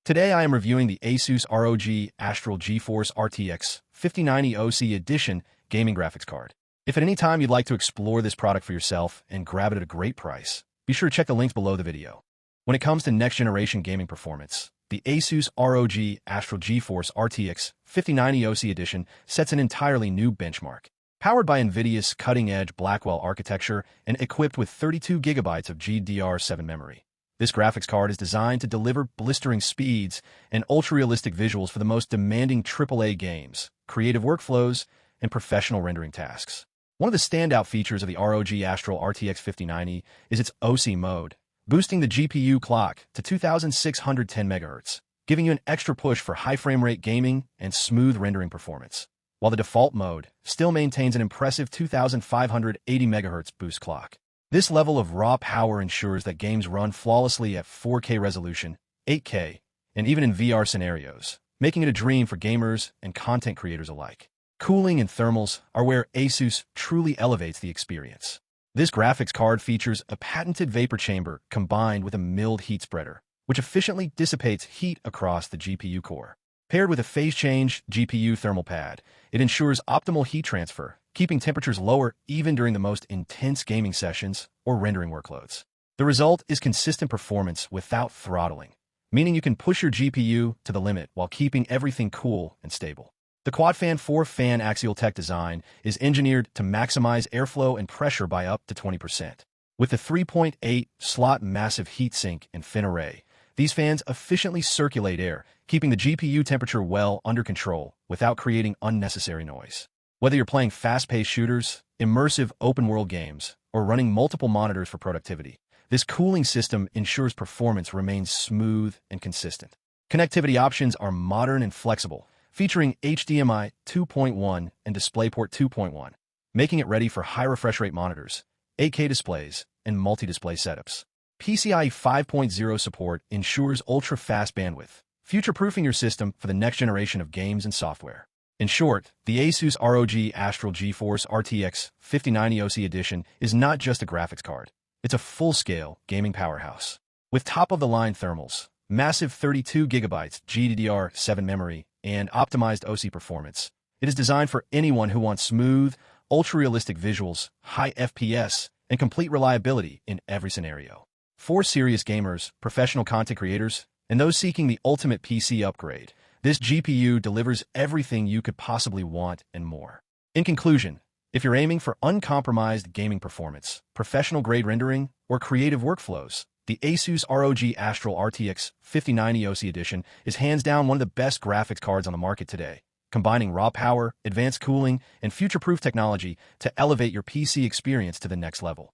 Today I am reviewing the ASUS ROG Astral GeForce RTX 5090 OC Edition gaming graphics card. If at any time you'd like to explore this product for yourself and grab it at a great price, be sure to check the links below the video. When it comes to next-generation gaming performance, the ASUS ROG Astral GeForce RTX 5090 OC Edition sets an entirely new benchmark. Powered by NVIDIA's cutting-edge Blackwell architecture and equipped with 32GB of GDDR7 memory, this graphics card is designed to deliver blistering speeds and ultra-realistic visuals for the most demanding AAA games, creative workflows, and professional rendering tasks. One of the standout features of the ROG Astral RTX 5090 is its OC mode, boosting the GPU clock to 2610 MHz, giving you an extra push for high frame rate gaming and smooth rendering performance, while the default mode still maintains an impressive 2580 MHz boost clock. This level of raw power ensures that games run flawlessly at 4K resolution, 8K, and even in VR scenarios, making it a dream for gamers and content creators alike. Cooling and thermals are where ASUS truly elevates the experience. This graphics card features a patented vapor chamber combined with a milled heat spreader, which efficiently dissipates heat across the GPU core. Paired with a phase-change GPU thermal pad, it ensures optimal heat transfer, keeping temperatures lower even during the most intense gaming sessions or rendering workloads. The result is consistent performance without throttling, meaning you can push your GPU to the limit while keeping everything cool and stable. The quad-fan 4-fan Axial-tech design is engineered to maximize airflow and pressure by up to 20%. With the 3.8-slot massive heatsink and fin array, these fans efficiently circulate air, keeping the GPU temperature well under control without creating unnecessary noise. Whether you're playing fast-paced shooters, immersive open-world games, or running multiple monitors for productivity, this cooling system ensures performance remains smooth and consistent. Connectivity options are modern and flexible, featuring HDMI 2.1 and DisplayPort 2.1, making it ready for high refresh rate monitors, 8K displays, and multi-display setups. PCIe 5.0 support ensures ultra-fast bandwidth, future-proofing your system for the next generation of games and software. In short, the ASUS ROG Astral GeForce RTX 5090 OC Edition is not just a graphics card. It's a full-scale gaming powerhouse. With top-of-the-line thermals, massive 32GB GDDR7 memory, and optimized OC performance, it is designed for anyone who wants smooth, ultra-realistic visuals, high FPS, and complete reliability in every scenario. For serious gamers, professional content creators, and those seeking the ultimate PC upgrade, this GPU delivers everything you could possibly want and more. In conclusion, if you're aiming for uncompromised gaming performance, professional-grade rendering, or creative workflows, the ASUS ROG Astral RTX 5090 OC Edition is hands down one of the best graphics cards on the market today, combining raw power, advanced cooling, and future-proof technology to elevate your PC experience to the next level.